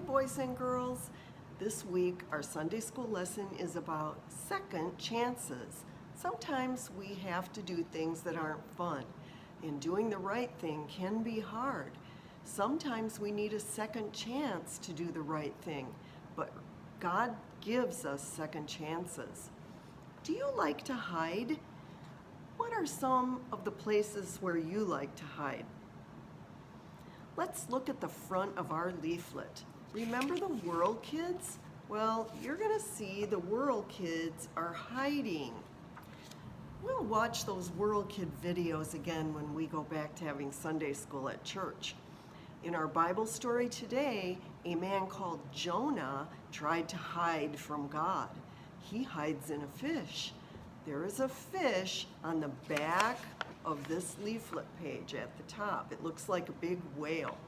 boys and girls. This week, our Sunday school lesson is about second chances. Sometimes we have to do things that aren't fun, and doing the right thing can be hard. Sometimes we need a second chance to do the right thing, but God gives us second chances. Do you like to hide? What are some of the places where you like to hide? Let's look at the front of our leaflet. Remember the World Kids? Well, you're going to see the World Kids are hiding. We'll watch those World Kid videos again when we go back to having Sunday school at church. In our Bible story today, a man called Jonah tried to hide from God. He hides in a fish. There is a fish on the back of this leaflet page at the top. It looks like a big whale.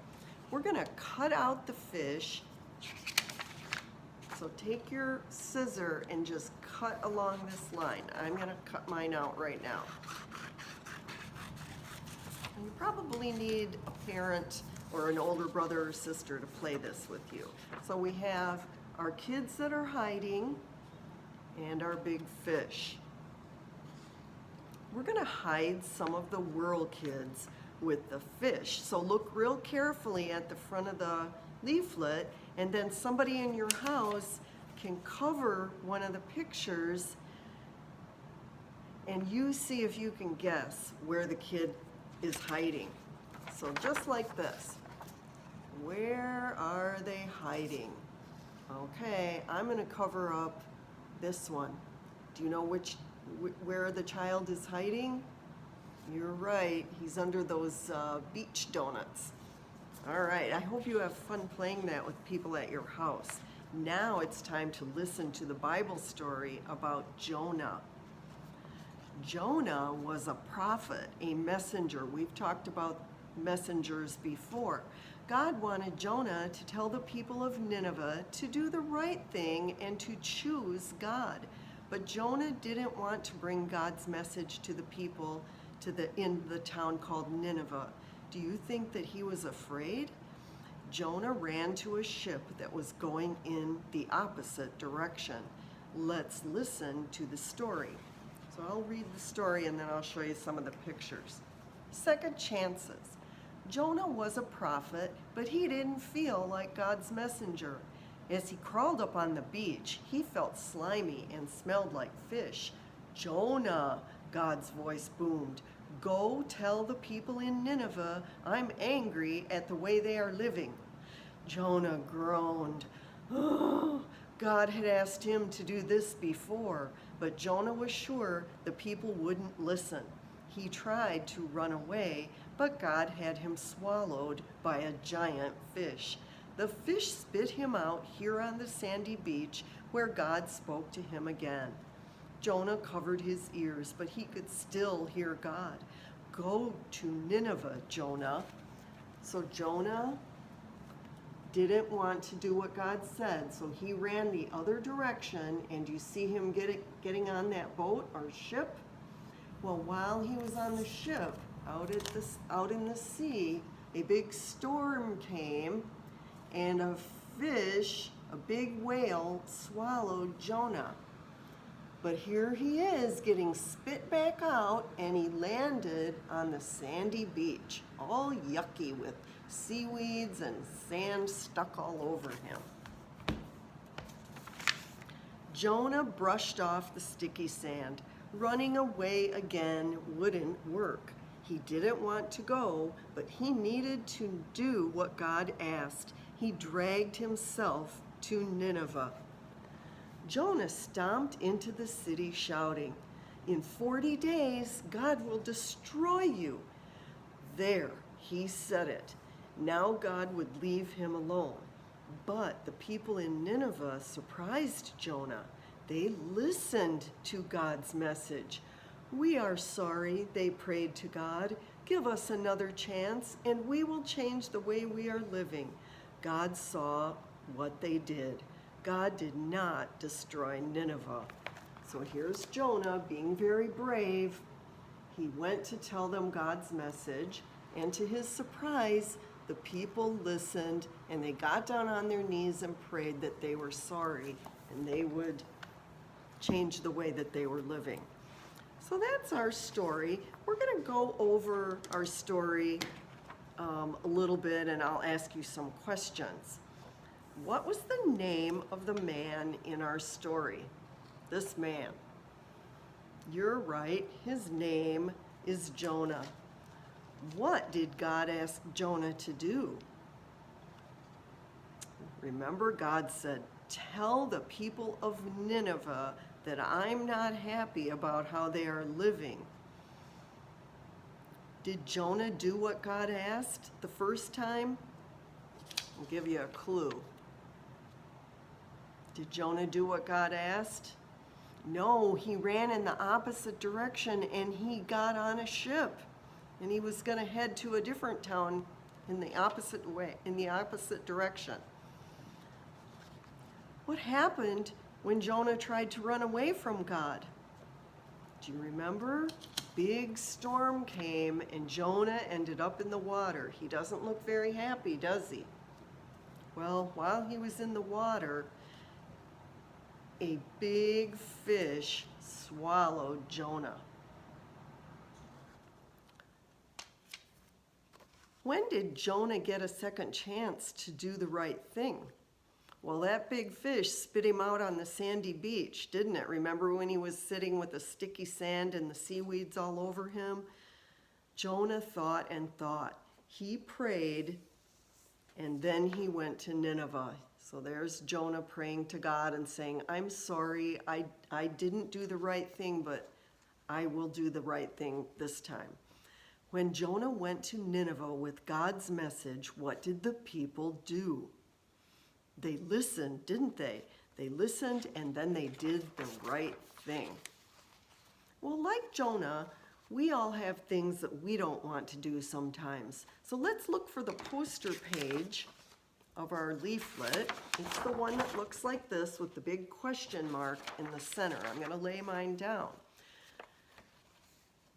We're going to cut out the fish. So take your scissor and just cut along this line. I'm going to cut mine out right now. And you probably need a parent or an older brother or sister to play this with you. So we have our kids that are hiding and our big fish. We're going to hide some of the World Kids with the fish. So look real carefully at the front of the leaflet, and then somebody in your house can cover one of the pictures and you see if you can guess where the kid is hiding. So just like this. Where are they hiding? Okay, I'm going to cover up this one. Do you know where the child is hiding? You're right, he's under those beach donuts. All right, I hope you have fun playing that with people at your house. Now it's time to listen to the Bible story about Jonah. Jonah was a prophet, a messenger. We've talked about messengers before. God wanted Jonah to tell the people of Nineveh to do the right thing and to choose God. But Jonah didn't want to bring God's message to the people in the town called Nineveh. Do you think that he was afraid? Jonah ran to a ship that was going in the opposite direction. Let's listen to the story. So I'll read the story and then I'll show you some of the pictures. Second chances. Jonah was a prophet, but he didn't feel like God's messenger. As he crawled up on the beach, he felt slimy and smelled like fish. Jonah, God's voice boomed. Go tell the people in Nineveh I'm angry at the way they are living. Jonah groaned. Oh, God had asked him to do this before, but Jonah was sure the people wouldn't listen. He tried to run away, but God had him swallowed by a giant fish. The fish spit him out here on the sandy beach where God spoke to him again. Jonah covered his ears, but he could still hear God. Go to Nineveh, Jonah. So Jonah didn't want to do what God said, so he ran the other direction, and you see him getting on that boat or ship? Well, while he was on the ship, out in the sea, a big storm came, and a fish, a big whale, swallowed Jonah. But here he is getting spit back out, and he landed on the sandy beach, all yucky with seaweeds and sand stuck all over him. Jonah brushed off the sticky sand. Running away again wouldn't work. He didn't want to go, but he needed to do what God asked. He dragged himself to Nineveh. Jonah stomped into the city shouting, "In 40 days, God will destroy you." There, he said it. Now God would leave him alone. But the people in Nineveh surprised Jonah. They listened to God's message. "We are sorry," they prayed to God. "Give us another chance, and we will change the way we are living." God saw what they did. God did not destroy Nineveh. So here's Jonah being very brave. He went to tell them God's message, and to his surprise, the people listened and they got down on their knees and prayed that they were sorry and they would change the way that they were living. So that's our story. We're going to go over our story a little bit, and I'll ask you some questions. What was the name of the man in our story? This man. You're right, his name is Jonah. What did God ask Jonah to do? Remember, God said, "Tell the people of Nineveh that I'm not happy about how they are living." Did Jonah do what God asked the first time? I'll give you a clue. Did Jonah do what God asked? No, he ran in the opposite direction and he got on a ship. And he was going to head to a different town in the opposite way, in the opposite direction. What happened when Jonah tried to run away from God? Do you remember? Big storm came and Jonah ended up in the water. He doesn't look very happy, does he? Well, while he was in the water, a big fish swallowed Jonah. When did Jonah get a second chance to do the right thing? Well, that big fish spit him out on the sandy beach, didn't it? Remember when he was sitting with the sticky sand and the seaweeds all over him? Jonah thought and thought. He prayed, and then he went to Nineveh. So there's Jonah praying to God and saying, "I'm sorry, I didn't do the right thing, but I will do the right thing this time." When Jonah went to Nineveh with God's message, what did the people do? They listened, didn't they? They listened and then they did the right thing. Well, like Jonah, we all have things that we don't want to do sometimes. So let's look for the poster page of our leaflet. It's the one that looks like this with the big question mark in the center. I'm going to lay mine down.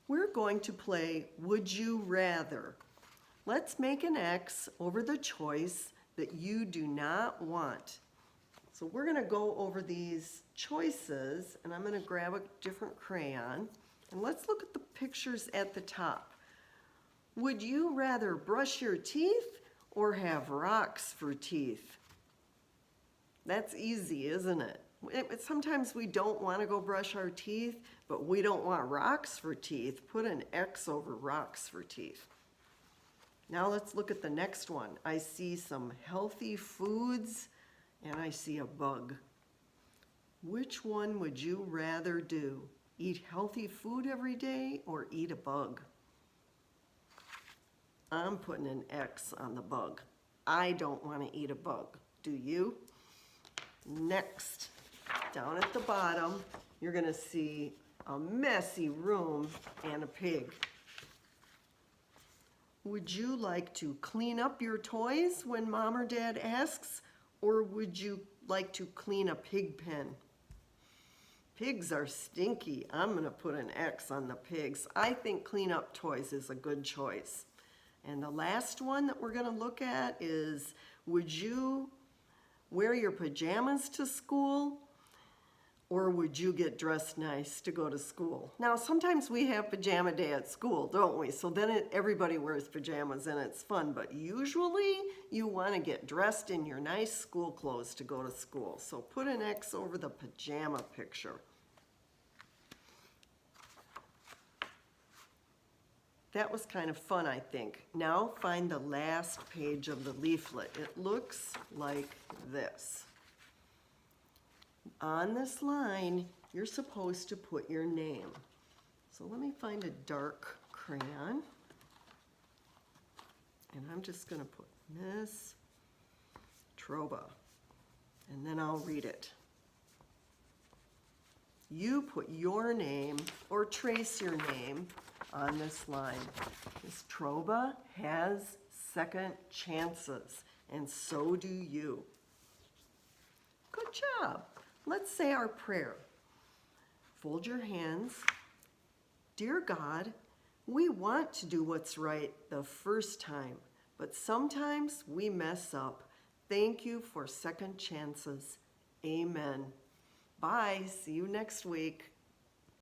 We're going to play Would You Rather. Let's make an X over the choice that you do not want. So we're going to go over these choices, and I'm going to grab a different crayon, and let's look at the pictures at the top. Would you rather brush your teeth or have rocks for teeth? That's easy, isn't it? Sometimes we don't want to go brush our teeth, but we don't want rocks for teeth. Put an X over rocks for teeth. Now let's look at the next one. I see some healthy foods and I see a bug. Which one would you rather do? Eat healthy food every day or eat a bug? I'm putting an X on the bug. I don't want to eat a bug. Do you? Next, down at the bottom, you're going to see a messy room and a pig. Would you like to clean up your toys when mom or dad asks, or would you like to clean a pig pen? Pigs are stinky. I'm going to put an X on the pigs. I think clean up toys is a good choice. And the last one that we're going to look at is, would you wear your pajamas to school, or would you get dressed nice to go to school? Now, sometimes we have pajama day at school, don't we? So then everybody wears pajamas and it's fun, but usually you want to get dressed in your nice school clothes to go to school. So put an X over the pajama picture. That was kind of fun, I think. Now find the last page of the leaflet. It looks like this. On this line, you're supposed to put your name. So let me find a dark crayon. And I'm just going to put Miss Trobaugh. And then I'll read it. You put your name or trace your name on this line. Miss Trobaugh has second chances, and so do you. Good job. Let's say our prayer. Fold your hands. Dear God, we want to do what's right the first time, but sometimes we mess up. Thank you for second chances. Amen. Bye. See you next week.